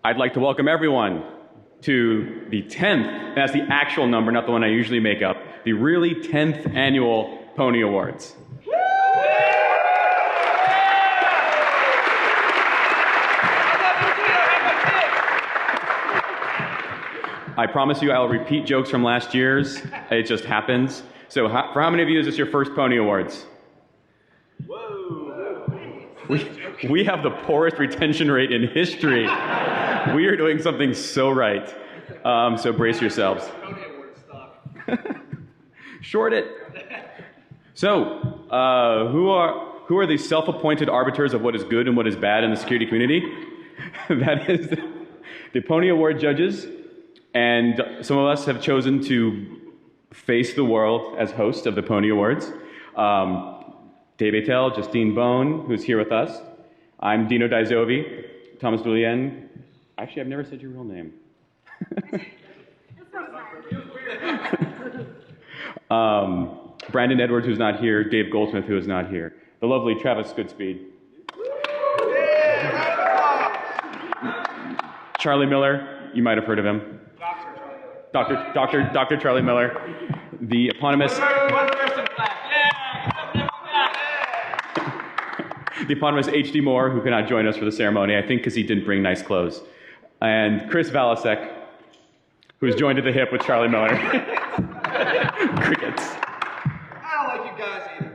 I'd like to welcome everyone to the 10th, that's the actual number, not the one I usually make up, the really 10th annual Pwnie Awards. I promise you I'll repeat jokes from last year's. It just happens. So for how many of you is this your first Pwnie Awards? Whoa. We have the poorest retention rate in history. We are doing something so right. So brace yourselves. Short it. So who are the self-appointed arbiters of what is good and what is bad in the security community? That is the Pwnie Award judges. And some of us have chosen to face the world as hosts of the Pwnie Awards. Dave Attell, Justine Bone, who's here with us. I'm Dino Daizovi, Thomas Dulien. Actually, I've never said your real name. Brandon Edwards, who's not here. Dave Goldsmith, who is not here. The lovely Travis Goodspeed. Charlie Miller, you might have heard of him. Dr. Charlie Miller, the eponymous H.D. Moore, who cannot join us for the ceremony, I think because he didn't bring nice clothes, and Chris Valasek, who's joined at the hip with Charlie Miller. Crickets. I don't like you guys either.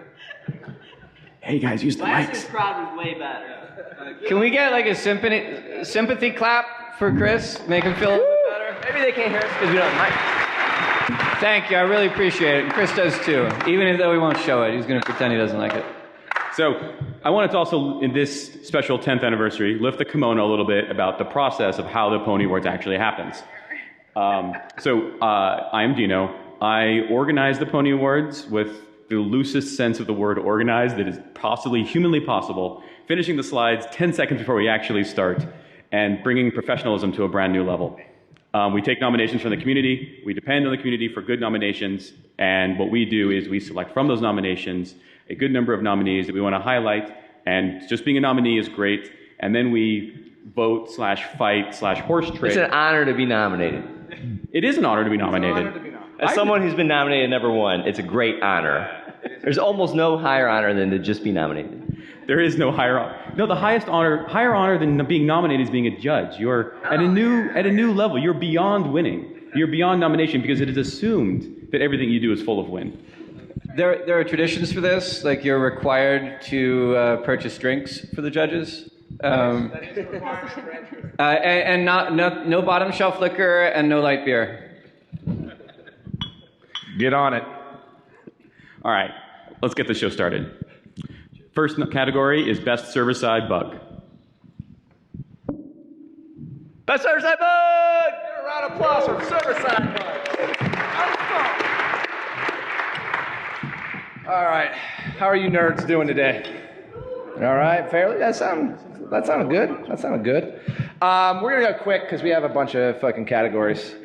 Hey guys, use the mics. Last year's crowd was way better. Can we get like a sympathy clap for Chris? Make him feel a little bit better? Maybe they can't hear us because we don't have mics. Thank you, I really appreciate it. And Chris does too. Even though he won't show it, he's going to pretend he doesn't like it. So I wanted to also, in this special 10th anniversary, lift the kimono a little bit about the process of how the Pwnie Awards actually happens. I am Dino. I organize the Pwnie Awards with the loosest sense of the word organized that is possibly humanly possible, finishing the slides 10 seconds before we actually start, and bringing professionalism to a brand new level. We take nominations from the community, we depend on the community for good nominations, and what we do is we select from those nominations a good number of nominees that we want to highlight, and just being a nominee is great, and then we vote / fight / horse trade. It's an honor to be nominated. It is an honor to be nominated. As someone who's been nominated and never won, it's a great honor. There's almost no higher honor than to just be nominated. There is no higher honor. No, the higher honor than being nominated is being a judge. You're at a new level. You're beyond winning. You're beyond nomination because it is assumed that everything you do is full of win. There are traditions for this, like you're required to purchase drinks for the judges. And no bottom shelf liquor and no light beer. Get on it. All right, let's get the show started. First category is Best Server-Side Bug. Best server-side bug! Get a round of applause for server-side bugs. All right, how are you nerds doing today? All right, fairly. That sounded good. That sounded good. We're gonna go quick because we have a bunch of fucking categories.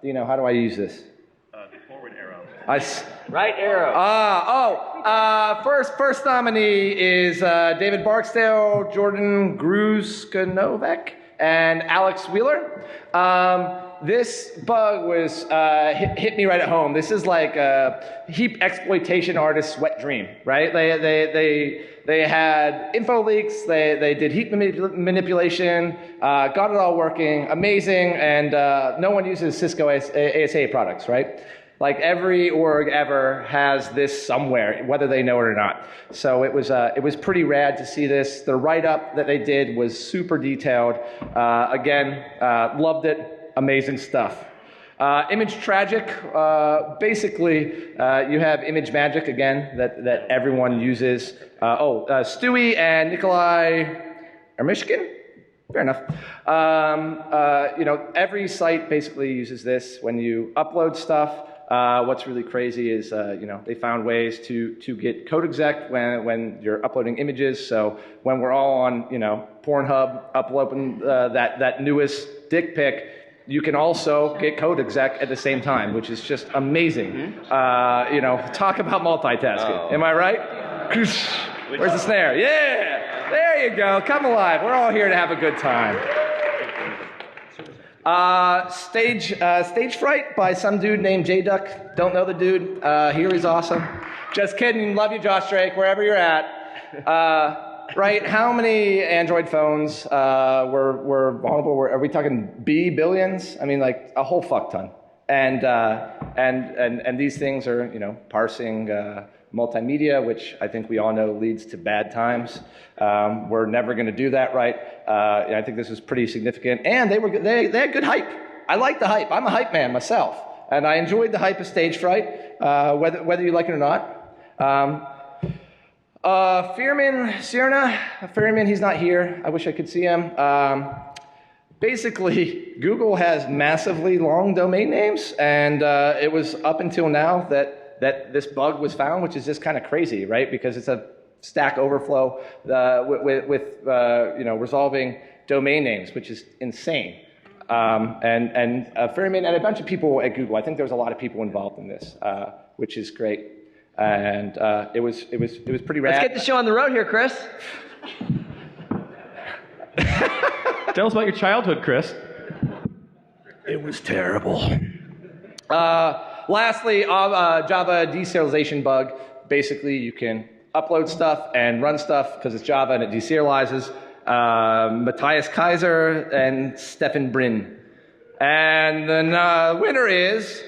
Dino, how do I use this? The forward arrow. Right arrow. First nominee is David Barksdale, Jordan Gruzkanovec, and Alex Wheeler. This bug was hit me right at home. This is like a heap exploitation artist's wet dream, right? They had info leaks, they did heap manipulation, got it all working, amazing, and no one uses Cisco ASA products, right? Like every org ever has this somewhere, whether they know it or not. So it was pretty rad to see this. The write-up that they did was super detailed. Again, loved it. Amazing stuff. Image Tragic, basically you have image magic again that everyone uses. Stewie and Nikolai Ermishkin? Fair enough. Every site basically uses this when you upload stuff. What's really crazy is, they found ways to get code exec when you're uploading images. So when we're all on, Pornhub uploading that newest dick pic, you can also get code exec at the same time, which is just amazing. Talk about multitasking. Am I right? Where's the snare? Yeah! There you go. Come alive. We're all here to have a good time. Stage Fright by some dude named J-Duck. Don't know the dude. Here he's awesome. Just kidding. Love you, Josh Drake, wherever you're at. Right? How many Android phones were vulnerable? Are we talking billions? I mean, like a whole fuck ton. And these things are, you know, parsing multimedia, which I think we all know leads to bad times. We're never going to do that right. I think this is pretty significant. And they had good hype. I like the hype. I'm a hype man myself. And I enjoyed the hype of Stage Fright, whether you like it or not. Fearman, he's not here. I wish I could see him. Basically, Google has massively long domain names, and it was up until now that this bug was found, which is just kind of crazy, right? Because it's a Stack Overflow with resolving domain names, which is insane. Fearman and a bunch of people at Google. I think there was a lot of people involved in this, which is great. And it was pretty rad. Let's get the show on the road here, Chris. Tell us about your childhood, Chris. It was terrible. Lastly, Java deserialization bug. Basically, you can upload stuff and run stuff because it's Java and it deserializes. Matthias Kaiser and Stefan Brin. And the winner is,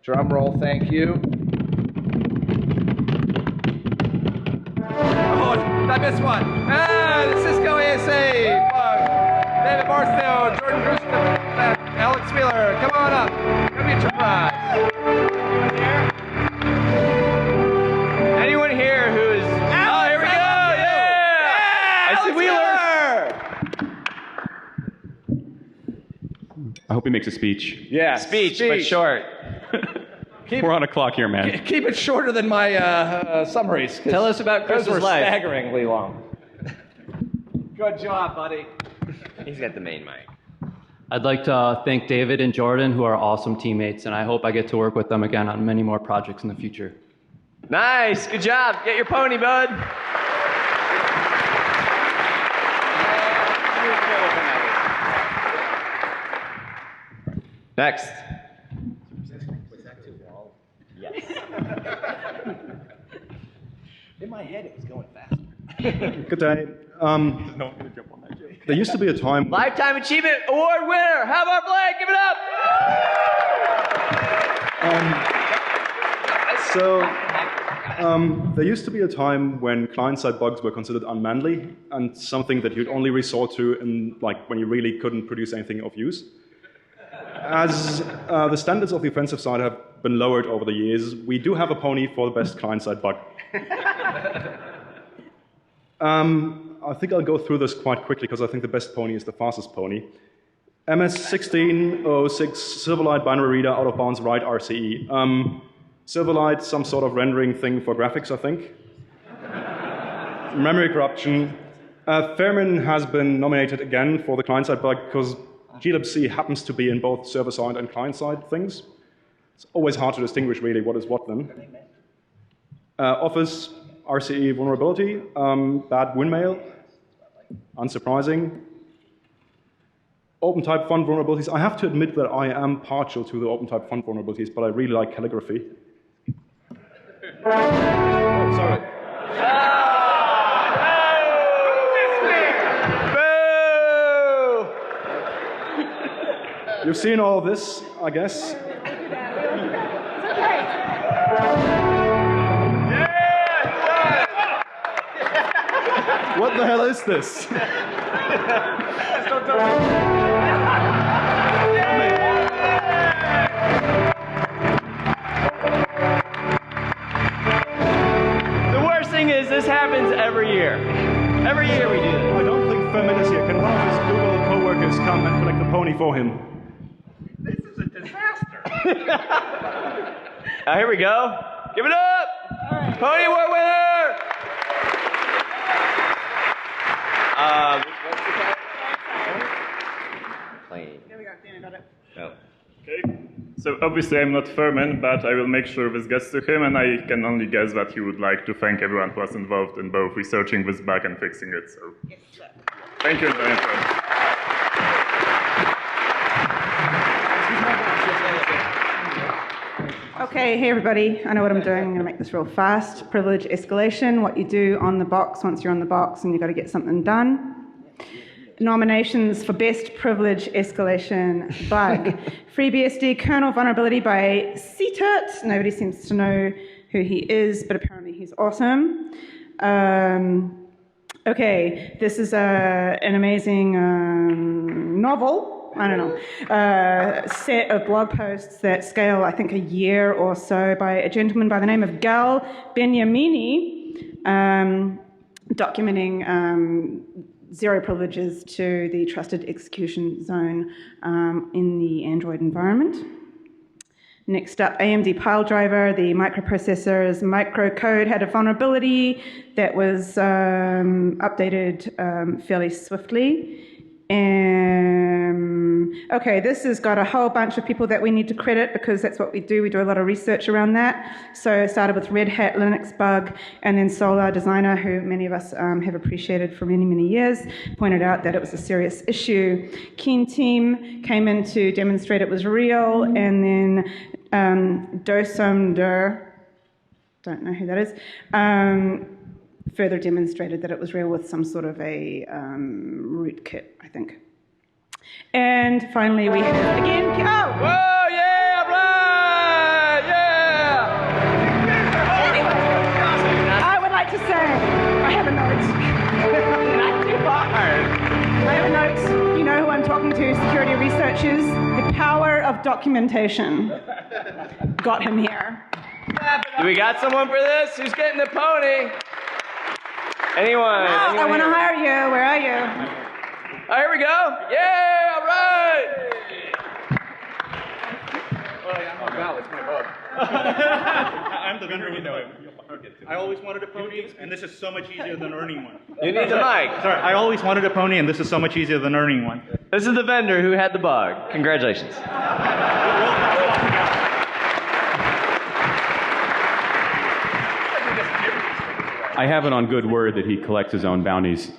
drum roll, thank you. Oh, I missed one. The Cisco ASA bug. David Barstow, Jordan Gruskin, Alex Wheeler, come on up. Come get your prize. Anyone here who is... Oh, here we go! Yeah! I see Wheeler! I hope he makes a speech. Yeah, Speech, but short. We're on a clock here, man. Keep it shorter than my summaries. Tell us about Those Chris's were life. staggeringly long. Good job, buddy. He's got the main mic. I'd like to thank David and Jordan, who are awesome teammates, and I hope I get to work with them again on many more projects in the future. Nice, good job. Get your pony, bud. Next. In my head, it was going faster. Good day. There used to be a time. Lifetime Achievement Award winner. How about Blake? Give it up. There used to be a time when client-side bugs were considered unmanly and something that you'd only resort to in, like, when you really couldn't produce anything of use. As the standards of the offensive side have been lowered over the years, we do have a pony for the best client-side bug. I think I'll go through this quite quickly because I think the best pony is the fastest pony. MS1606 Silverlight binary reader out of bounds write RCE. Silverlight, some sort of rendering thing for graphics, I think. Memory corruption. Fairman has been nominated again for the client-side bug because glibc happens to be in both server-side and client-side things. It's always hard to distinguish really what is what then. Office RCE vulnerability, bad windmail, unsurprising. OpenType font vulnerabilities. I have to admit that I am partial to the OpenType font vulnerabilities, but I really like calligraphy. Oh, sorry. You've seen all this, I guess. What the hell is this? The worst thing is this happens every year. Every year we do this. I don't think Fairman is here. Can one of his Google co-workers come and collect the pony for him? This is a disaster. Here we go. Give it up! Right. Pony Award winner! What's the title? Plane. There we go. Danny got it. No. Okay. So obviously I'm not Furman, but I will make sure this gets to him, and I can only guess that he would like to thank everyone who was involved in both researching this bug and fixing it. So yes, thank you very much. Okay, hey everybody, I know what I'm doing. I'm going to make this real fast. Privilege escalation, what you do on the box once you're on the box and you've got to get something done. Nominations for best privilege escalation bug. FreeBSD kernel vulnerability by CTUT. Nobody seems to know who he is, but apparently he's awesome. Okay, this is an amazing novel. I don't know, set of blog posts that scale, I think, a year or so by a gentleman by the name of Gal Benyamini, documenting zero privileges to the trusted execution zone in the Android environment. Next up, AMD Piledriver, the microprocessor's microcode had a vulnerability that was updated fairly swiftly. Okay, this has got a whole bunch of people that we need to credit because that's what we do. We do a lot of research around that. So it started with Red Hat Linux bug, and then Solar Designer, who many of us have appreciated for many, many years, pointed out that it was a serious issue. Keen Team came in to demonstrate it was real, and then Dosumder, don't know who that is, further demonstrated that it was real with some sort of a rootkit, I think. And finally, we have again. Oh! Whoa! Yeah! Right! Yeah! Anyway, I would like to say I have a note. Not too hard. I have a note. You know who I'm talking to? Security researchers. The power of documentation got him here. Do we got someone for this? Who's getting the pony? Anyone? Oh, I want to hire you. Where are you? Oh, here we go. Yeah, all right. I'm the vendor who know him. I always wanted a pony, and this is so much easier than earning one. You need the mic. Sorry, I always wanted a pony, and this is so much easier than earning one. This is the vendor who had the bug. Congratulations. I have it on good word that he collects his own bounties.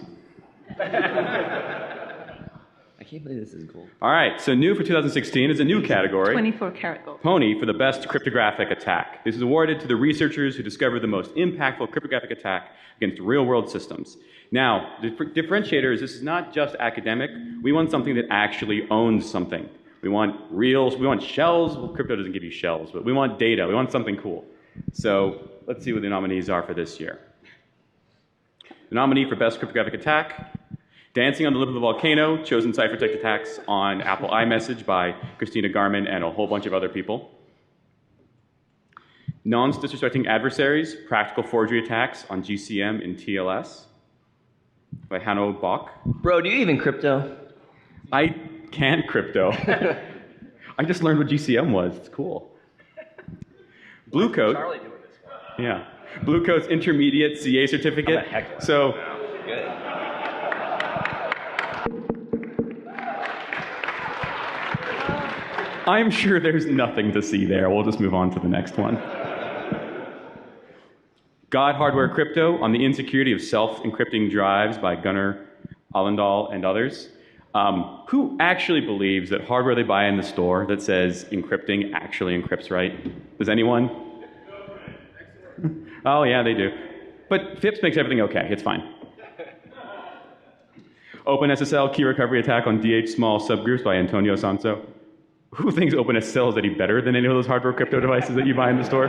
I can't believe this is cool. All right, so new for 2016 is a new category. 24-karat gold. Pwnie for the best cryptographic attack. This is awarded to the researchers who discovered the most impactful cryptographic attack against real-world systems. Now, the differentiator is this is not just academic. We want something that actually owns something. We want reals, we want shells. Well, crypto doesn't give you shells, but we want data. We want something cool. So let's see what the nominees are for this year. The nominee for best cryptographic attack, Dancing on the Lip of the Volcano, chosen ciphertext attacks on Apple iMessage by Christina Garman and a whole bunch of other people. Non-disrespecting adversaries, practical forgery attacks on GCM and TLS by Hanno Bach. Bro, do you even crypto? I can't crypto. I just learned what GCM was. It's cool. Blue Coat. Charlie doing this one. Yeah. Blue Coat's intermediate CA certificate. So. I'm sure there's nothing to see there. We'll just move on to the next one. God Hardware Crypto on the insecurity of self-encrypting drives by Gunnar Allendal and others. Who actually believes that hardware they buy in the store that says encrypting actually encrypts right? Does anyone? Oh, yeah, they do. But FIPS makes everything okay. It's fine. OpenSSL key recovery attack on DH small subgroups by Antonio Sanso. Who thinks OpenSSL is any better than any of those hardware crypto devices that you buy in the store?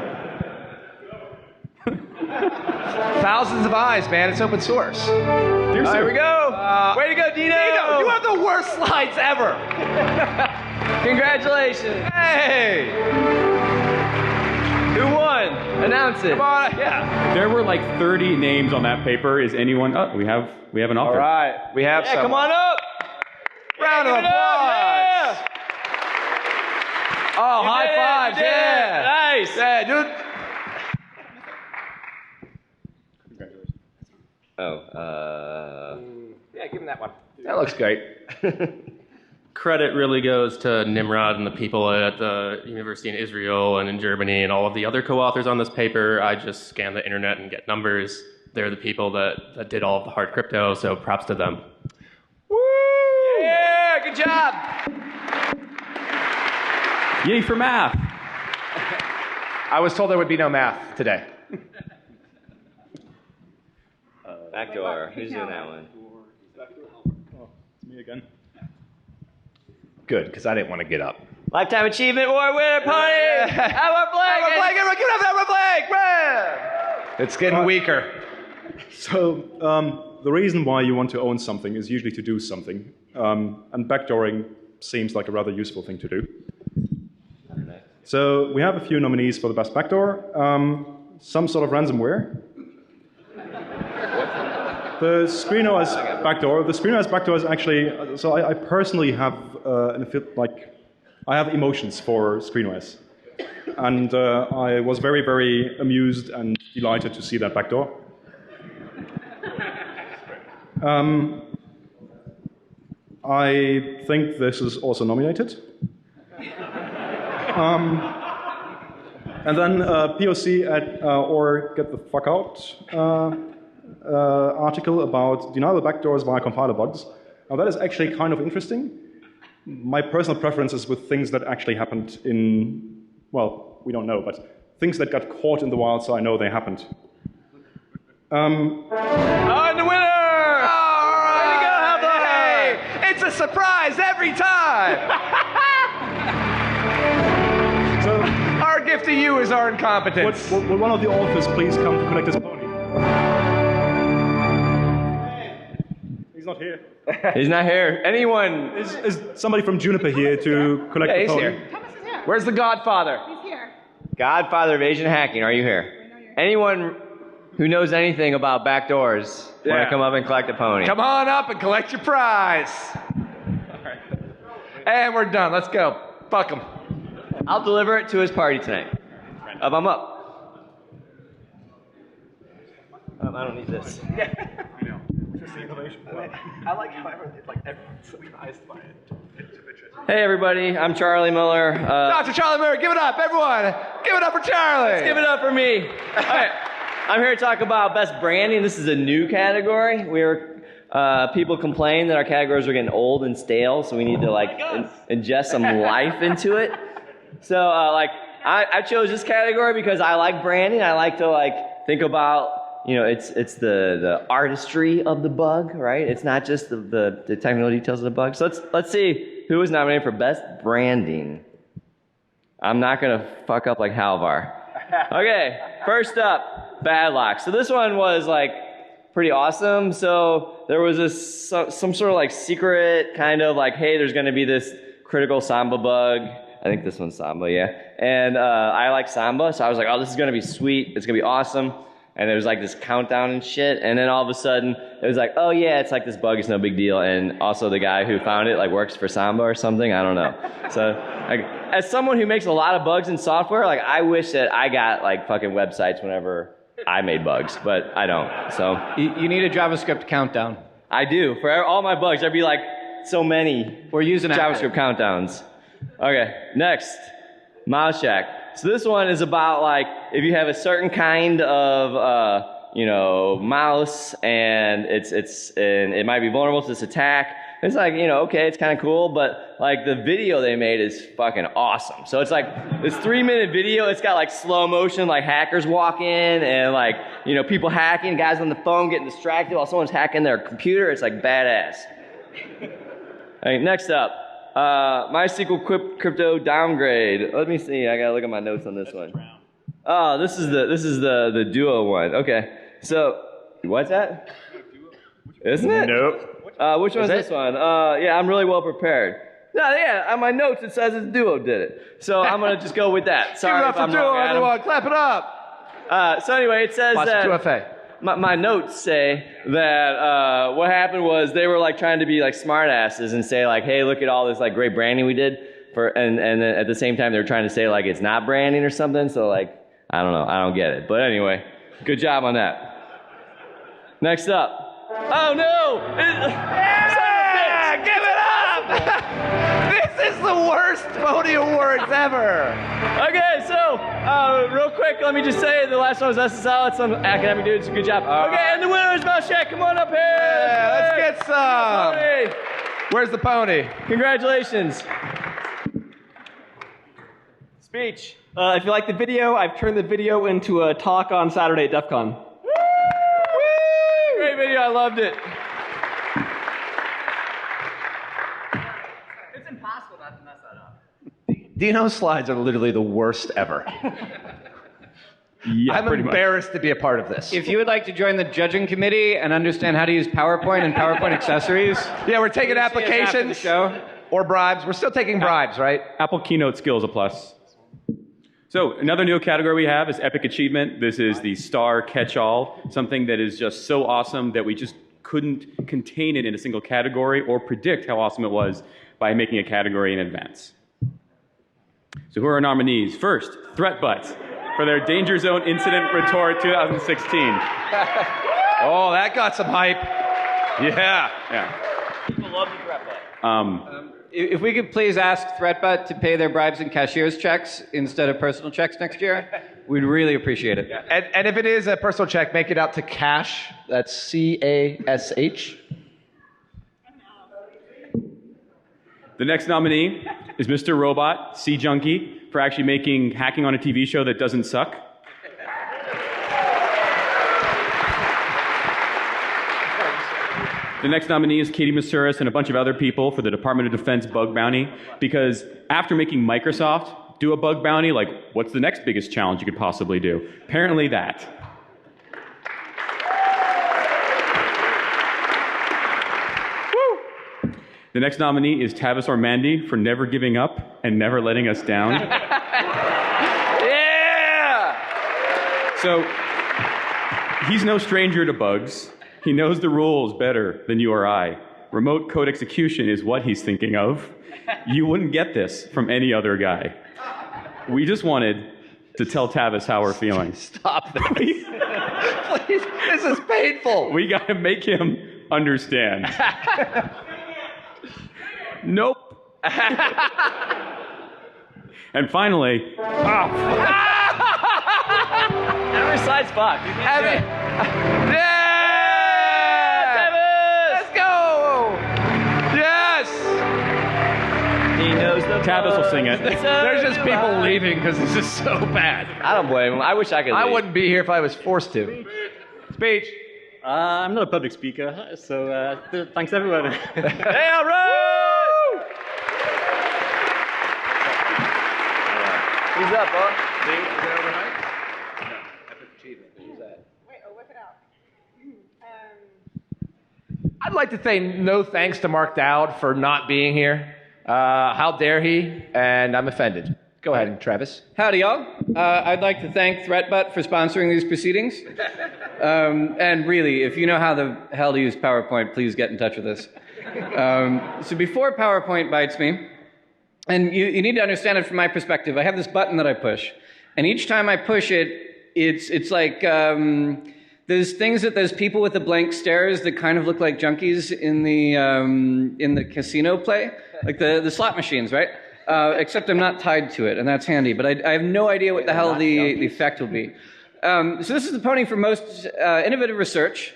Thousands of eyes, man. It's open source. Here we go. Way to go, Dino. Dino, you have the worst slides ever. Congratulations. Hey. Who won? Announce it. Come on. Yeah. There were like 30 names on that paper. Is anyone? Oh, we have an offer. All right. We have Yeah, come on up. Round of Give it applause. up, yeah. Oh, You high did it, fives. you did it. Yeah. Nice. Yeah, dude. Oh, Yeah, give him that one. That looks great. credit really goes to Nimrod and the people at the University in Israel and in Germany and all of the other co-authors on this paper. I just scan the internet and get numbers. They're the people that did all of the hard crypto, so props to them. Woo! Yeah, good job. Yay for math. I was told there would be no math today. Backdoor. Who's doing that one? Oh, it's me again. Good, because I didn't want to get up. Lifetime Achievement Award winner, Pwnie! Our flag! Everyone give it up, our flag! It's getting weaker. So the reason why you want to own something is usually to do something. And backdooring seems like a rather useful thing to do. So we have a few nominees for the best backdoor. Some sort of ransomware. The ScreenOS backdoor. The ScreenOS backdoor is actually. So I personally have I have emotions for ScreenOS, and I was very, very amused and delighted to see that backdoor. I think this is also nominated. And then POC at or Get the Fuck Out article about deniable backdoors via compiler bugs. Now that is actually kind of interesting. My personal preference is with things that actually happened in, well, we don't know, but things that got caught in the wild, so I know they happened. And the winner! There you go, hey! It's a surprise every time! So, our gift to you is our incompetence. Will one of the authors please come to collect his pony? He's not here. He's not here. Anyone? Is somebody from Juniper here to collect the he's pony? here. Thomas is here. Where's the Godfather? He's here. Godfather of Asian hacking, are you here? Anyone who knows anything about backdoors want to come up and collect a pony? Come on up and collect your prize. And we're done. Let's go. Fuck him. I'll deliver it to his party tonight. Up, I'm up. I don't need this. I like how everyone's surprised by it. Hey everybody, I'm Charlie Miller. Dr. Charlie Miller, give it up, everyone. Give it up for Charlie. Let's give it up for me. All right, I'm here to talk about best branding. This is a new category. People complain that our categories are getting old and stale, so we need to ingest some life into it. So I chose this category because I like branding. I like to think about, it's the artistry of the bug, right? It's not just the technical details of the bug. So let's see who was nominated for best branding. I'm not gonna fuck up like Halvar. Okay, first up, Badlock. So this one was pretty awesome. So there was some sort of secret kind of hey, there's gonna be this critical Samba bug. I think this one's Samba, yeah. And I like Samba, so I was like, oh, this is gonna be sweet. It's gonna be awesome. And there was this countdown and shit. And then all of a sudden, it was oh yeah, it's this bug, it's no big deal. And also the guy who found it works for Samba or something, I don't know. So as someone who makes a lot of bugs in software, I wish that I got fucking websites whenever I made bugs, but I don't. So You need a JavaScript countdown. I do. For all my bugs, there'd be so many We're using JavaScript countdowns. Okay, next, Mousetrack. So this one is about if you have a certain kind of mouse and it might be vulnerable to this attack. It's okay, it's kind of cool, but the video they made is fucking awesome. So it's this 3-minute video. It's got slow motion, hackers walk in and people hacking, guys on the phone getting distracted while someone's hacking their computer. It's badass. All right, next up. MySQL crypto downgrade. Let me see. I gotta look at my notes on this one. Oh, this is the Duo one. Okay. So, what's that? Isn't it? Nope. Which one's this one? Yeah, I'm really well prepared. No, yeah, on my notes it says it's Duo did it. So I'm gonna just go with that. Sorry Give it if up I'm for Duo, wrong, Adam. everyone. Clap it up. So anyway, it says Watch that. 2FA. My notes say that what happened was they were trying to be smart asses and say hey, look at all this great branding we did and then at the same time they were trying to say it's not branding or something. So I don't know, I don't get it. But anyway, good job on that. Next up. Oh no! Yeah! Give it up! worst Pwnie Awards ever. Okay, so real quick, let me just say the last one was SSL. It's some academic dudes. Good job. Okay, and the winner is Melchek. Come on up here. Yeah, let's get some. Where's the pony? Congratulations. Speech. If you like the video, I've turned the video into a talk on Saturday at DEF CON. Great video, I loved it. It's impossible not to mess that up. Dino's slides are literally the worst ever. Yeah, I'm embarrassed to be a part of this. If you would like to join the judging committee and understand how to use PowerPoint and PowerPoint accessories, yeah, we're taking applications the show. or bribes. We're still taking bribes, right? Apple Keynote Skills a plus. So another new category we have is Epic Achievement. This is the star catch-all, something that is just so awesome that we just couldn't contain it in a single category or predict how awesome it was by making a category in advance. So who are our nominees? First, ThreatButt for their Danger Zone Incident Retort 2016. Oh, that got some hype. Yeah. People love the ThreatButt. If we could please ask ThreatButt to pay their bribes in cashier's checks instead of personal checks next year, we'd really appreciate it. And if it is a personal check, make it out to cash. That's C-A-S-H. The next nominee is Mr. Robot, Sea Junkie, for actually making hacking on a TV show that doesn't suck. The next nominee is Katie Masuris and a bunch of other people for the Department of Defense bug bounty, because after making Microsoft do a bug bounty, like, what's the next biggest challenge you could possibly do? Apparently that. Woo! The next nominee is Tavis Ormandy for never giving up and never letting us down. Yeah! So, he's no stranger to bugs. He knows the rules better than you or I. Remote code execution is what he's thinking of. You wouldn't get this from any other guy. We just wanted to tell Tavis how we're feeling. Stop this. Please, this is painful. We gotta make him understand. Nope. And finally, Every slide's fucked. Yeah! Let's go! Yes! He knows the Tavis will sing it. There's just people leaving because this is so bad. I don't blame him. I wish I could leave. I wouldn't be here if I was forced to. Speech. I'm not a public speaker, so thanks everyone. Hey, all right! Who's up, bud? I'd like to say no thanks to Mark Dowd for not being here. How dare he? And I'm offended. Go ahead, Travis. Howdy, y'all. I'd like to thank ThreatButt for sponsoring these proceedings. And really, if you know how the hell to use PowerPoint, please get in touch with us. So before PowerPoint bites me, and you need to understand it from my perspective, I have this button that I push. And each time I push it, it's like those things that those people with the blank stares that kind of look like junkies in the casino play, like the slot machines, right? Except I'm not tied to it, and that's handy. But I have no idea what the hell the effect will be. So this is the pony for most innovative research.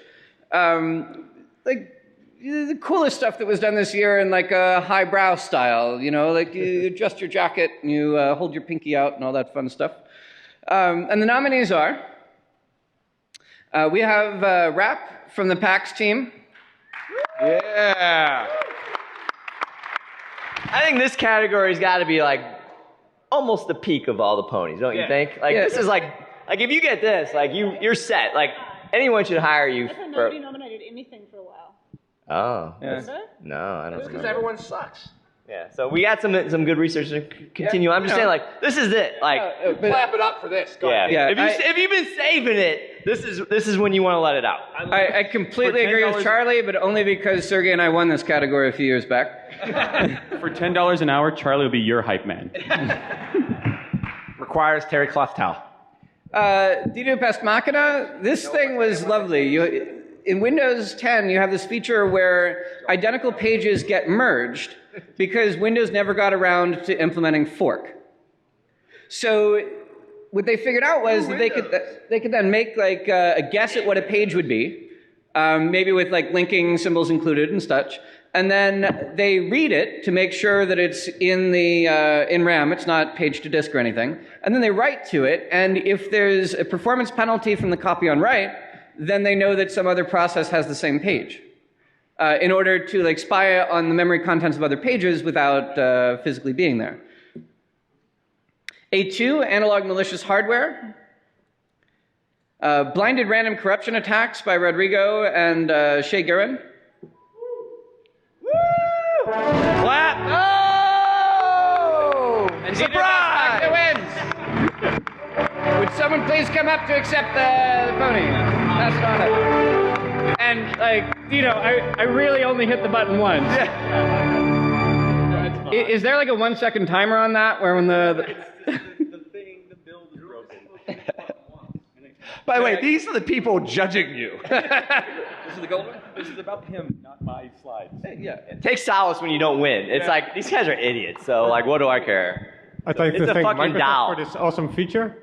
Like the coolest stuff that was done this year in like a highbrow style, you know, like you adjust your jacket and you hold your pinky out and all that fun stuff. And the nominees are, we have Rap from the PAX team. Yeah. I think this category's got to be like almost the peak of all the ponies, don't you think? Like this is like if you get this, like you're set. Like anyone should hire you. Nobody nominated anything for a while. Oh. Yeah. No, I don't know. Because everyone sucks. Yeah. So we got some good research to continue. I'm just saying, like, this is it. Like, clap it up for this. Go yeah. ahead. If you've been saving it, this is when you want to let it out. I completely agree with Charlie, but only because Sergey and I won this category a few years back. For $10 an hour, Charlie will be your hype man. Requires terry cloth towel. Dido Pest Machina, this thing was lovely. in Windows 10, you have this feature where identical pages get merged because Windows never got around to implementing fork. So what they figured out was that they could then make like a guess at what a page would be, maybe with like linking symbols included and such, and then they read it to make sure that it's in the in RAM, it's not page to disk or anything, and then they write to it, and if there's a performance penalty from the copy on write, then they know that some other process has the same page, in order to like spy on the memory contents of other pages without physically being there. A2, analog malicious hardware. Blinded random corruption attacks by Rodrigo and Shea Guerin. Clap! Oh! And Surprise! wins! Would someone please come up to accept the pony? Pass it on up. And, like, you know, I really only hit the button once. Yeah. Is there like a 1 second timer on that where when the build is broken. By the way, these are the people judging you. This is the gold one? This is about him, not my slides. Yeah. Take solace when you don't win. It's like, these guys are idiots, so like, what do I care? I'd like It's to a thank fucking Microsoft doll. for this awesome feature.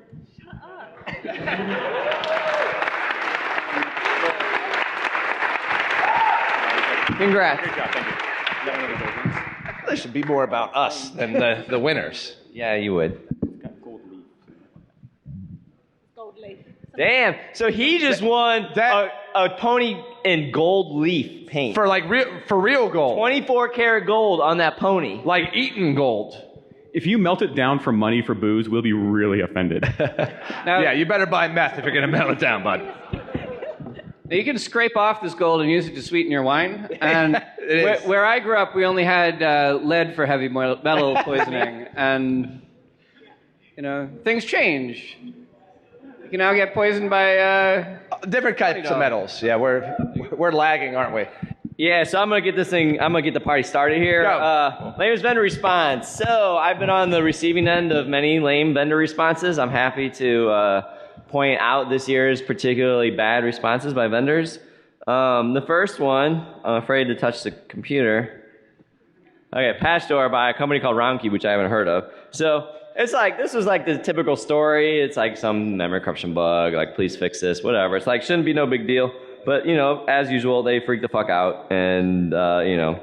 Congrats. Great job, thank you. This should be more about us than the winners. Yeah, you would. Gold leaf. Damn. So he just won a pony in gold leaf paint. For real gold. 24 karat gold on that pony. Like Eaton gold. If you melt it down for money for booze, we'll be really offended. Yeah, you better buy meth if you're going to melt it down, bud. Now you can scrape off this gold and use it to sweeten your wine. And where I grew up, we only had lead for heavy metal poisoning. And, you know, things change. You can now get poisoned by... different types of metals. Yeah, we're lagging, aren't we? Yeah, so I'm gonna get the party started here. Lamest vendor response. So I've been on the receiving end of many lame vendor responses. I'm happy to point out this year's particularly bad responses by vendors. The first one, I'm afraid to touch the computer. Okay, BACKDOOR by a company called RoundCube, which I haven't heard of. So it's like, this was like the typical story. It's like some memory corruption bug, like please fix this, whatever. It's like, shouldn't be no big deal. But, you know, as usual, they freaked the fuck out, and, you know,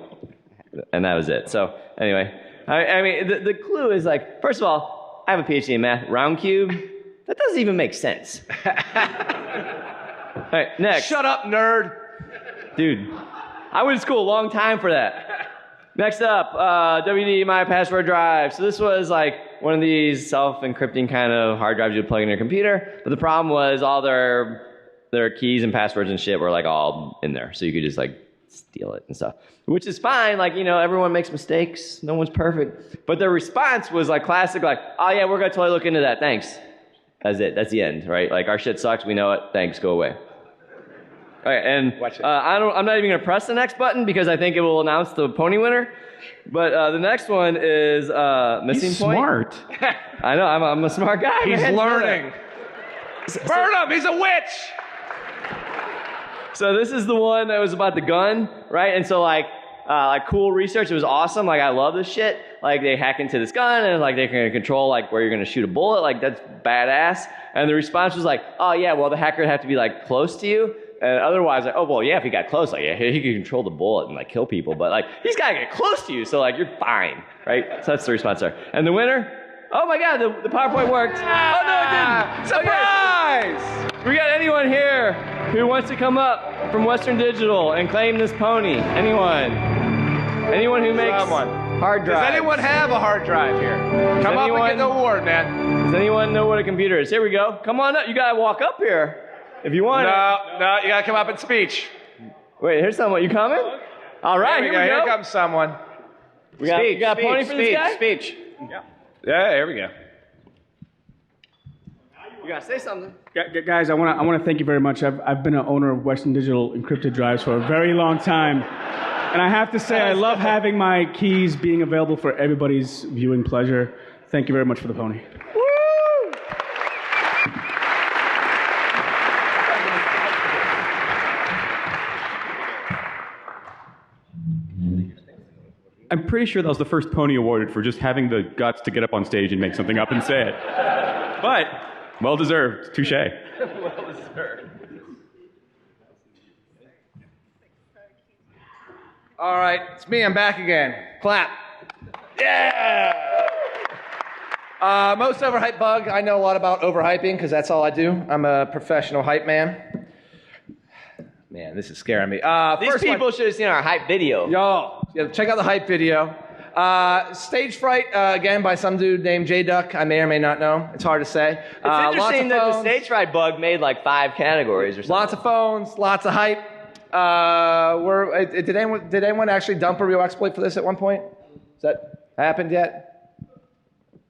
and that was it. So, anyway, I mean, the clue is like, first of all, I have a PhD in math. RoundCube, that doesn't even make sense. All right, next. Shut up, nerd. Dude, I went to school a long time for that. Next up, WD My Password Drive. So this was like one of these self-encrypting kind of hard drives you would plug in your computer, but the problem was all their keys and passwords and shit were like all in there, so you could just like steal it and stuff, which is fine. Like, you know, everyone makes mistakes, no one's perfect, but their response was like classic, like, oh yeah, we're gonna totally look into that, thanks. That's it, that's the end, right? Like, our shit sucks, we know it, thanks, go away. All right, and I'm not even gonna press the next button because I think it will announce the pony winner, but the next one is Missing He's Point. smart. I know, I'm a smart guy. He's man. learning. Burn him, he's a witch. So this is the one that was about the gun, right? And so like cool research, it was awesome. Like, I love this shit. Like, they hack into this gun and like they can control like where you're gonna shoot a bullet. Like, that's badass. And the response was like, oh yeah, well the hacker would have to be like close to you. And otherwise, like, oh well, yeah, if he got close, like, yeah, he could control the bullet and like kill people. But like, he's gotta get close to you, so like you're fine, right? So that's the response there. And the winner? Oh my God, the PowerPoint worked. Oh no, it didn't. Surprise! We got anyone here who wants to come up from Western Digital and claim this pony? Anyone? Anyone who makes hard drives? Does anyone have a hard drive here? Come up and get the award, man. Does anyone know what a computer is? Here we go. Come on up. You gotta walk up here if you want. No, you gotta come up and speech. Wait, here's someone. You coming? All right, here we go. Here comes someone. We got a pony for this guy? Speech. Yeah, here we go. You gotta say something. Guys, I want to thank you very much. I've been an owner of Western Digital encrypted drives for a very long time, and I have to say I love having my keys being available for everybody's viewing pleasure. Thank you very much for the pony. I'm pretty sure that was the first Pwnie awarded for just having the guts to get up on stage and make something up and say it. But, well deserved. Touche. Well deserved. All right, it's me. I'm back again. Clap. Yeah! Most overhyped bug. I know a lot about overhyping because that's all I do. I'm a professional hype man. Man, this is scaring me. These people should have seen our hype video. Yo, yeah, check out the hype video. Stage fright, again, by some dude named J-Duck. I may or may not know. It's hard to say. It's interesting that the stage fright bug made like 5 categories or something. Lots of phones, lots of hype. Did anyone actually dump a real exploit for this at one point? Has that happened yet?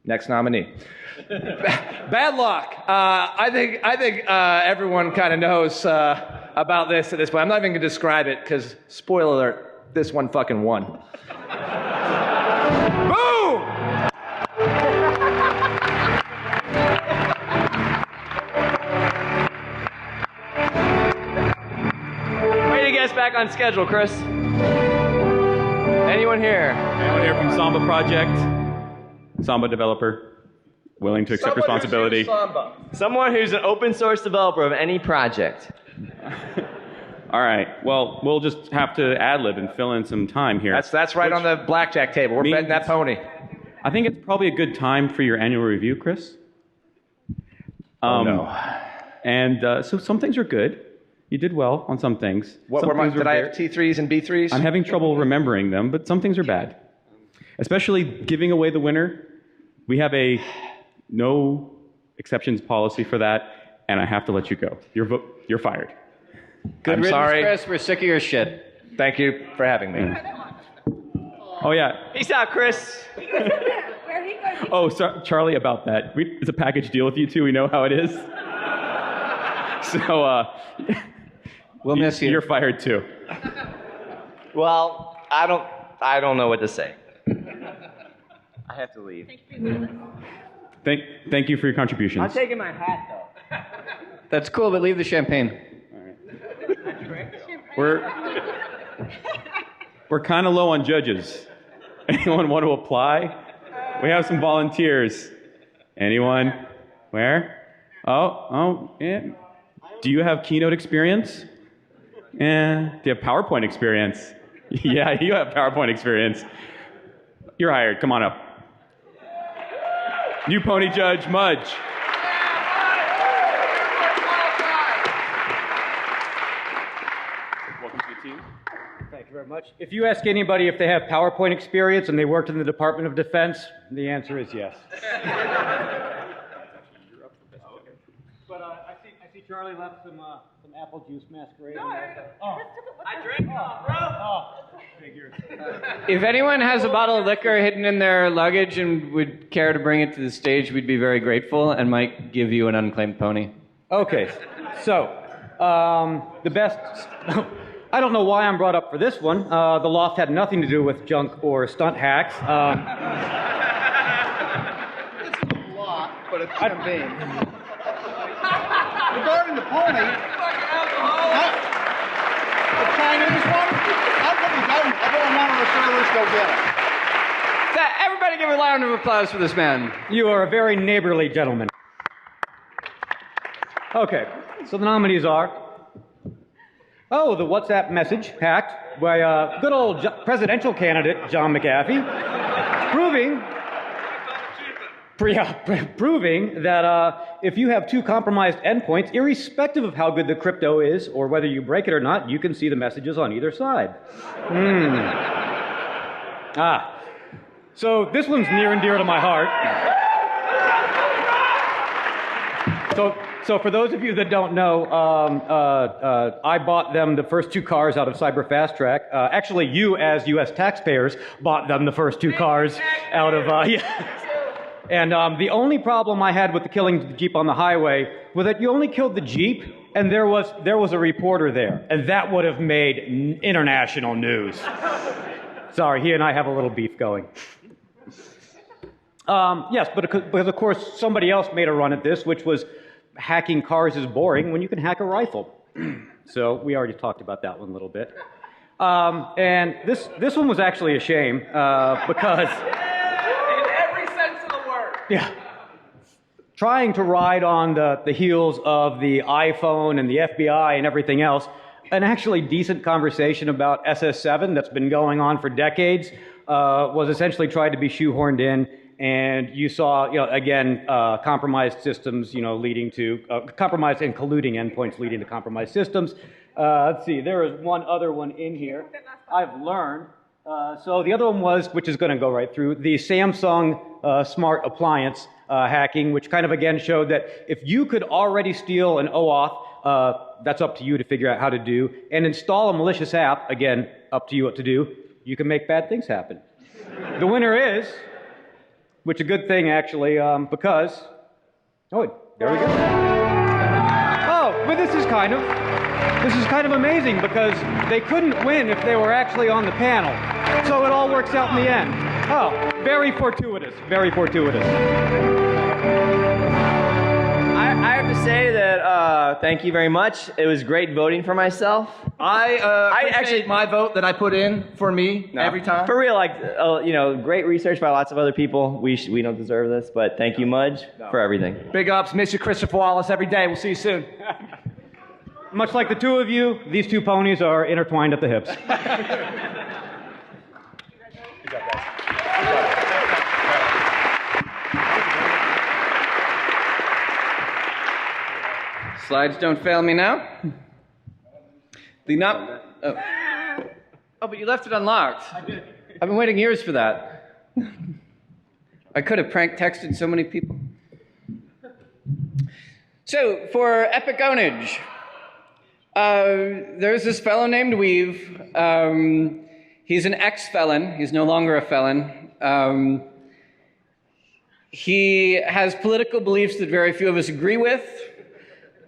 Next nominee. Bad luck. I think everyone kind of knows about this at this point. I'm not even going to describe it because, spoiler alert, this one fucking won. Boom! Way to get us back on schedule, Chris. Anyone here? Anyone here from Samba Project? Samba developer, willing to accept responsibility. Someone who's an open source developer of any project. All right. Well, we'll just have to ad-lib and fill in some time here. That's right on the blackjack table. We're betting that pony. I think it's probably a good time for your annual review, Chris. No. And so some things are good. You did well on some things. Did I have T3s and B3s? I'm having trouble remembering them, but some things are bad. Especially giving away the winner. We have a no exceptions policy for that, and I have to let you go. You're fired. Good riddance, sorry. Chris. We're sick of your shit. Thank you for having me. Oh, yeah. Peace out, Chris. Oh, Charlie, about that. It's a package deal with you two. We know how it is. So, we'll miss you. You're fired too. Well, I don't know what to say. I have to leave. Thank you for your contributions. I'm taking my hat, though. That's cool, but leave the champagne. We're kind of low on judges. Anyone want to apply? We have some volunteers. Anyone? Where? Oh, yeah. Do you have keynote experience? Do you have PowerPoint experience? Yeah, you have PowerPoint experience. You're hired. Come on up. New Pwnie judge, Mudge. Welcome to the team. Thank you very much. If you ask anybody if they have PowerPoint experience and they worked in the Department of Defense, the answer is yes. But I see Charlie left some apple juice masquerade. I drank bro. Figures. If anyone has a bottle of liquor hidden in their luggage and would care to bring it to the stage, we'd be very grateful and might give you an unclaimed pony. Okay, so the best. I don't know why I'm brought up for this one. The loft had nothing to do with junk or stunt hacks. It's a lot, but it's champagne. Regarding the pony, the Chinese one, how come we don't? Everyone wanted to say, let's go get it. Everybody give a round of applause for this man. You are a very neighborly gentleman. Okay, so the nominees are the WhatsApp message hacked by good old presidential candidate John McAfee, proving that if you have 2 compromised endpoints, irrespective of how good the crypto is or whether you break it or not, you can see the messages on either side. So this one's near and dear to my heart. So for those of you that don't know, I bought them the first 2 cars out of Cyber Fast Track. Actually, you as U.S. taxpayers bought them the first 2 cars out of... And the only problem I had with the killing the Jeep on the highway was that you only killed the Jeep, and there was a reporter there, and that would have made international news. Sorry, he and I have a little beef going. Yes, but because of course somebody else made a run at this, which was hacking cars is boring when you can hack a rifle. So we already talked about that one a little bit. And this one was actually a shame because In every sense of the word. yeah, trying to ride on the heels of the iPhone and the FBI and everything else, an actually decent conversation about SS7 that's been going on for decades was essentially tried to be shoehorned in. And you saw, again, compromised systems, leading to compromised and colluding endpoints leading to compromised systems. Let's see, there is one other one in here I've learned. So the other one was, which is going to go right through, the Samsung smart appliance hacking, which kind of again showed that if you could already steal an OAuth, that's up to you to figure out how to do, and install a malicious app, again, up to you what to do, you can make bad things happen. The winner is, which is a good thing actually, because, oh, there we go. Oh, but this is kind of amazing because they couldn't win if they were actually on the panel. So it all works out in the end. Oh, very fortuitous, very fortuitous. I have to say that thank you very much. It was great voting for myself. I actually my vote that I put in for me every time. For real, great research by lots of other people. We don't deserve this, but thank you, Mudge, for everything. Big ups, miss you, Christopher Wallace, every day. We'll see you soon. Much like the two of you, these two ponies are intertwined at the hips. Slides don't fail me now. Oh, but you left it unlocked. I did. I've been waiting years for that. I could have prank texted so many people. So, for Epic Ownage, there's this fellow named Weave. He's an ex-felon. He's no longer a felon. He has political beliefs that very few of us agree with.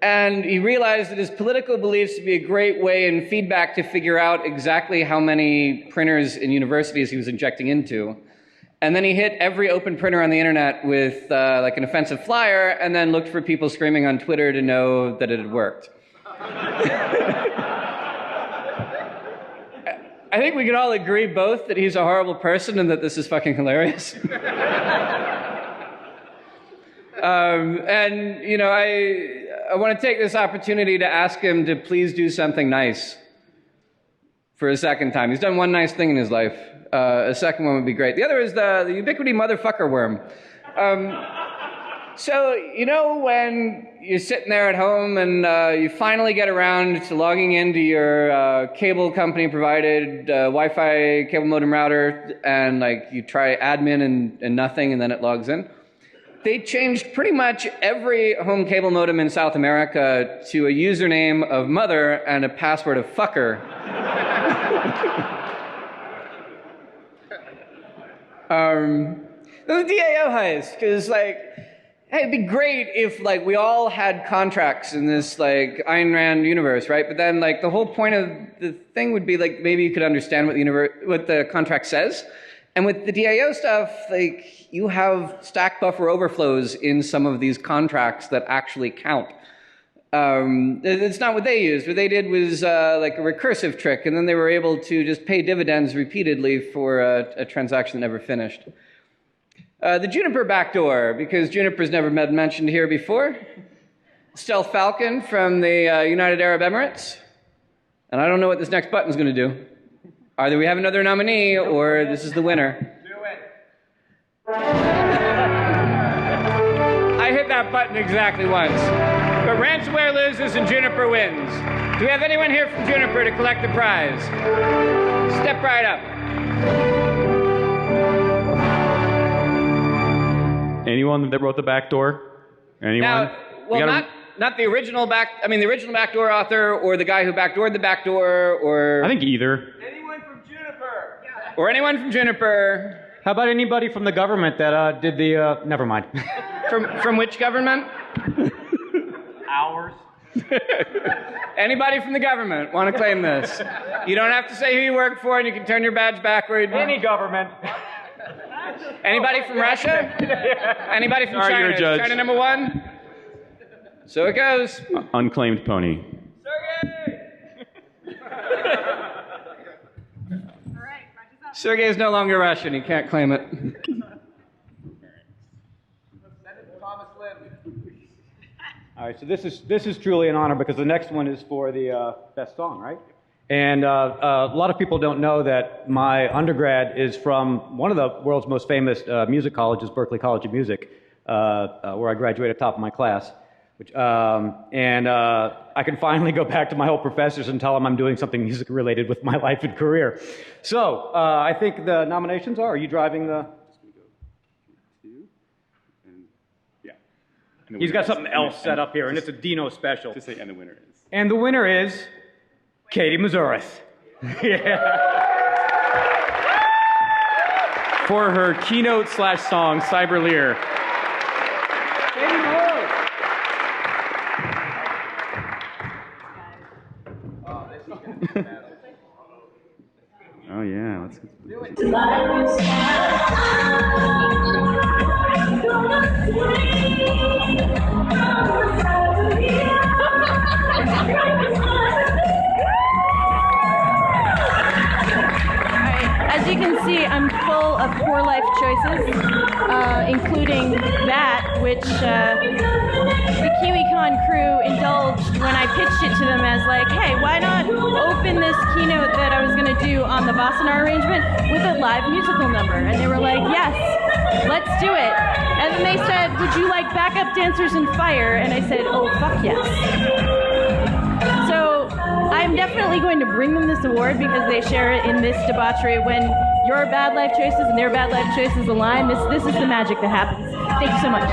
And he realized that his political beliefs would be a great way and feedback to figure out exactly how many printers in universities he was injecting into. And then he hit every open printer on the internet with an offensive flyer and then looked for people screaming on Twitter to know that it had worked. I think we can all agree both that he's a horrible person and that this is fucking hilarious. I want to take this opportunity to ask him to please do something nice for a second time. He's done one nice thing in his life. A second one would be great. The other is the ubiquity motherfucker worm. So, when you're sitting there at home and you finally get around to logging into your cable company provided Wi-Fi cable modem router and you try admin and nothing and then it logs in. They changed pretty much every home cable modem in South America to a username of mother and a password of fucker. The DAO heist, because hey, it'd be great if we all had contracts in this Ayn Rand universe, right? But then the whole point of the thing would be maybe you could understand what the contract says. And with the DAO stuff, you have stack buffer overflows in some of these contracts that actually count. It's not what they used. What they did was a recursive trick, and then they were able to just pay dividends repeatedly for a transaction that never finished. The Juniper backdoor, because Juniper's never been mentioned here before. Stealth Falcon from the United Arab Emirates. And I don't know what this next button's going to do. Either we have another nominee, or this is the winner. I hit that button exactly once. But ransomware loses and Juniper wins. Do we have anyone here from Juniper to collect the prize? Step right up. Anyone that wrote the backdoor? Anyone? Now, well, not the original the original backdoor author or the guy who backdoored the backdoor or... I think either. Anyone from Juniper. Yeah. Or anyone from Juniper. How about anybody from the government that did the, never mind. From which government? Ours. Anybody from the government want to claim this? You don't have to say who you work for, and you can turn your badge backward. Any government. Anybody from Russia? Anybody from Sorry, China? you're a judge. China number one? So it goes. Unclaimed pony. Sergey's no longer Russian. He can't claim it. All right, so this is truly an honor because the next one is for the best song, right? And a lot of people don't know that my undergrad is from one of the world's most famous music colleges, Berklee College of Music, where I graduated top of my class. I can finally go back to my old professors and tell them I'm doing something music related with my life and career. So I think the nominations are you driving the... He's got something else set up here, and it's a Dino special. Just say, and the winner is. And the winner is Katie Mazurith. Yeah. For her keynote/song, Cyberlear. Oh yeah, let's do it. As you can see, I'm full of poor life choices, including that which the KiwiCon crew indulged when I pitched it to them as like, hey, why not open this keynote that I was going to do on the Vasanar arrangement with a live musical number? And they were like, yes, let's do it. And then they said, would you like backup dancers and fire? And I said, oh, fuck yes. So I'm definitely going to bring them this award because they share it in this debauchery. When your bad life choices and their bad life choices align, this is the magic that happens. Thank you so much.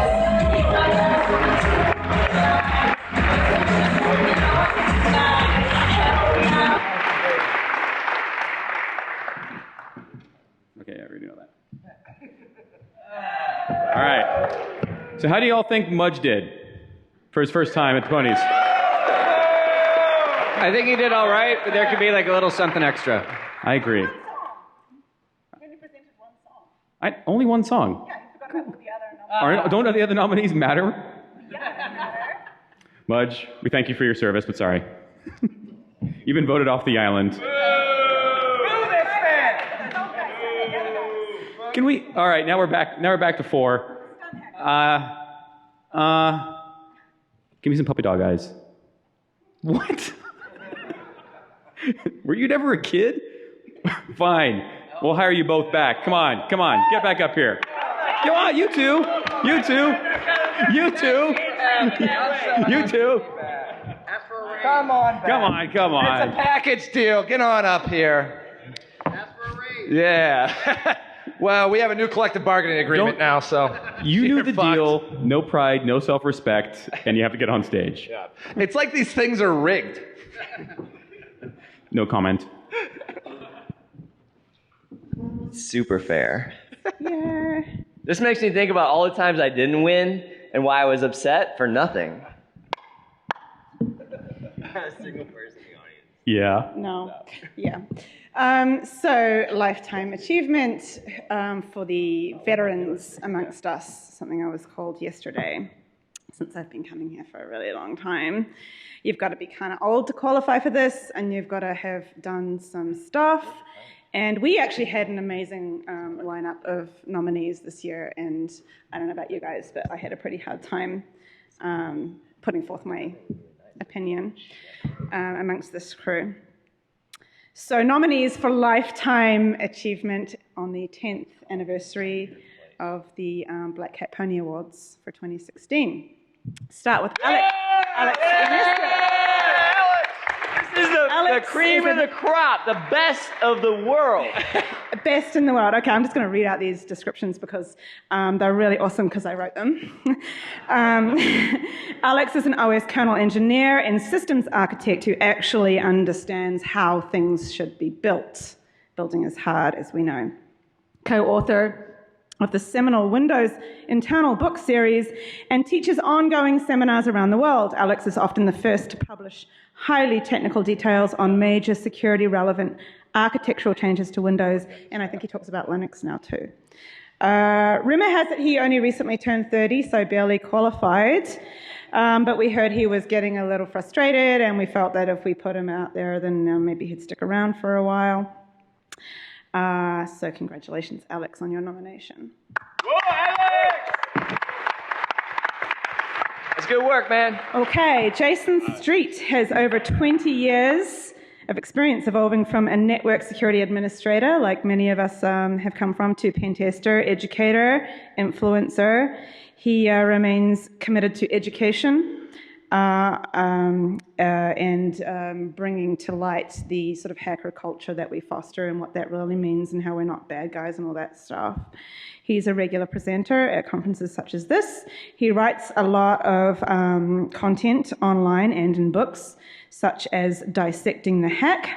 Okay, I already know that. All right. So how do you all think Mudge did for his first time at the Ponies? I think he did all right, but there could be like a little something extra. I agree. Only one song. Don't the other nominees matter? Mudge, we thank you for your service, but sorry. You've been voted off the island. Can we? All right, now we're back. Now we're back to 4. Give me some puppy dog eyes. What? Were you never a kid? Fine. We'll hire you both back. Come on, come on. Get back up here. Come on, you two. You two. You two. You two. Come on, come on, come on. It's a package deal. Get on up here. Yeah. Well, we have a new collective bargaining agreement now, so. You knew the deal. No pride, no self-respect, and you have to get on stage. Yeah. It's like these things are rigged. No comment. Super fair. Yeah. This makes me think about all the times I didn't win and why I was upset for nothing. A single person in the audience. Yeah. No. Yeah. So lifetime achievement for the veterans amongst us, something I was called yesterday, since I've been coming here for a really long time. You've got to be kind of old to qualify for this, and you've got to have done some stuff. And we actually had an amazing lineup of nominees this year, and I don't know about you guys, but I had a pretty hard time putting forth my opinion amongst this crew. So nominees for Lifetime Achievement on the 10th anniversary of the Black Cat Pwnie Awards for 2016. Start with Alex. Alex. This is the cream of the crop, the best of the world. Best in the world. Okay, I'm just going to read out these descriptions because they're really awesome because I wrote them. Alex is an OS kernel engineer and systems architect who actually understands how things should be built. Building is hard, as we know. Co-author of the seminal Windows internal book series and teaches ongoing seminars around the world. Alex is often the first to publish highly technical details on major security-relevant architectural changes to Windows, and I think he talks about Linux now too. Rumor has it he only recently turned 30, so barely qualified, but we heard he was getting a little frustrated, and we felt that if we put him out there, then maybe he'd stick around for a while. So congratulations, Alex, on your nomination. That's good work, man. Okay, Jason Street has over 20 years of experience evolving from a network security administrator, like many of us have come from, to pen tester, educator, influencer. He remains committed to education and bringing to light the sort of hacker culture that we foster and what that really means and how we're not bad guys and all that stuff. He's a regular presenter at conferences such as this. He writes a lot of content online and in books, such as Dissecting the Hack,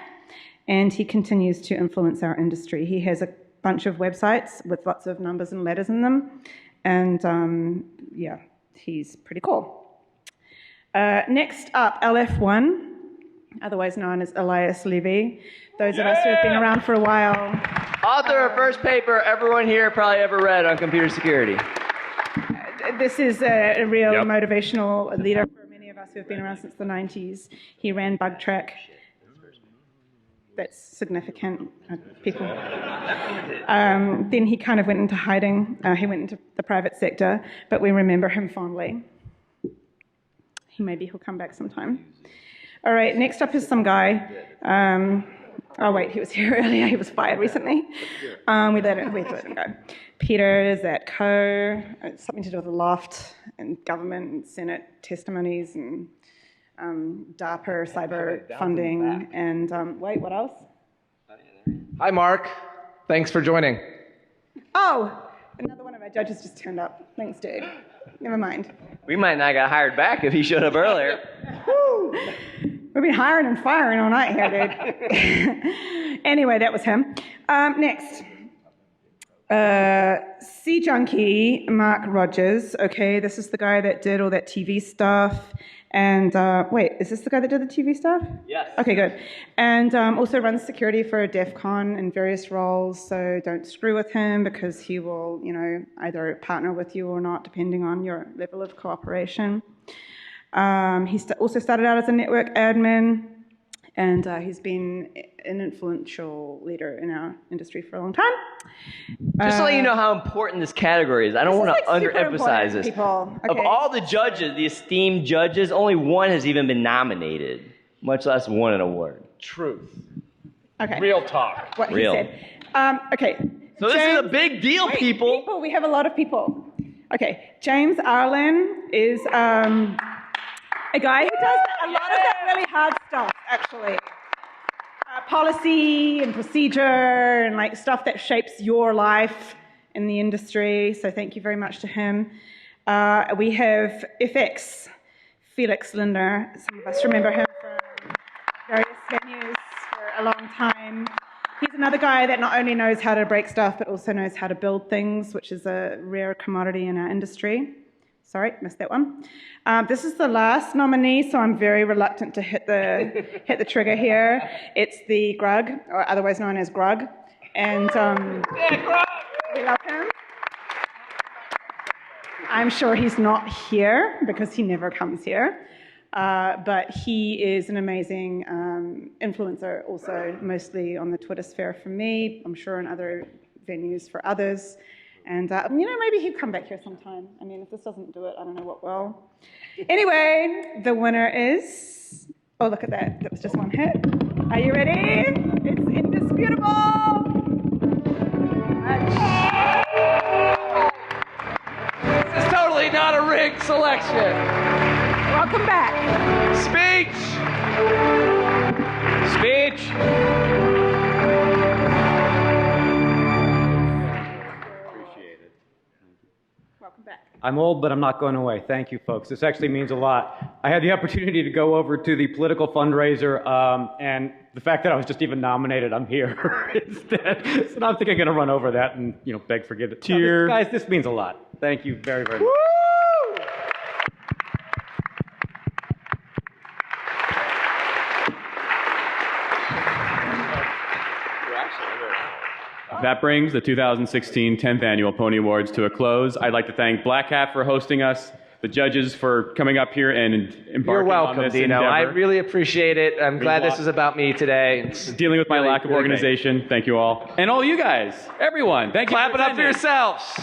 and he continues to influence our industry. He has a bunch of websites with lots of numbers and letters in them, and yeah, he's pretty cool. Next up, LF1, otherwise known as Elias Levy. Those of us who have been around for a while. Author of first paper everyone here probably ever read on computer security. This is a real motivational leader for many of us who have been around since the 90s. He ran BugTrack. That's significant, people. Then he kind of went into hiding. He went into the private sector, but we remember him fondly. Maybe he'll come back sometime. All right, next up is some guy. Oh wait, he was here earlier. He was fired recently. We let him go. Peter Zatko, something to do with the loft and government and Senate testimonies and DARPA cyber funding and wait, what else? Hi, Mark. Thanks for joining. Oh, another one of our judges just turned up. Thanks, dude. Never mind. We might not got hired back if he showed up earlier. We've been hiring and firing all night here, dude. Anyway, that was him. Next. Sea Junkie, Mark Rogers. Okay, this is the guy that did all that TV stuff. And wait, is this the guy that did the TV stuff? Yes. Okay, good. And also runs security for DEF CON in various roles, so don't screw with him because he will, either partner with you or not, depending on your level of cooperation. He also started out as a network admin, and he's been an influential leader in our industry for a long time. Just to let you know how important this category is, I don't want to underemphasize this. People. Okay. Of all the judges, the esteemed judges, only one has even been nominated, much less won an award. Truth. Okay. Real talk. What Real. he said. Okay. So this is a big deal, people. We have a lot of people. Okay. James Arlen is a guy who does a lot of that really hard stuff, actually. Policy and procedure and stuff that shapes your life in the industry. So thank you very much to him. We have FX, Felix Linder. Some of us remember him from various venues for a long time. He's another guy that not only knows how to break stuff, but also knows how to build things, which is a rare commodity in our industry. Sorry, missed that one. This is the last nominee, so I'm very reluctant to hit the trigger here. It's the Grug, or otherwise known as Grug, and we love him. I'm sure he's not here because he never comes here, but he is an amazing influencer, also mostly on the Twitter sphere for me. I'm sure in other venues for others. And, maybe he'll come back here sometime. I mean, if this doesn't do it, I don't know what will. Anyway, the winner is... Oh, look at that. That was just one hit. Are you ready? It's indisputable. This is totally not a rigged selection. Welcome back. Speech. Welcome back. I'm old, but I'm not going away. Thank you, folks. This actually means a lot. I had the opportunity to go over to the political fundraiser, and the fact that I was just even nominated, I'm here instead. So now I think I'm going to run over that and, beg forgiveness. Cheer. Guys, this means a lot. Thank you very, very much. That brings the 2016 10th Annual Pwnie Awards to a close. I'd like to thank Black Hat for hosting us, the judges for coming up here and embarking You're welcome, on this Dino. I endeavor. really appreciate it. I'm glad this is about me today. It's Dealing with my really, lack of really great. organization. Thank you all. And all you guys, everyone, thank you. Clap for it up for attending. yourselves.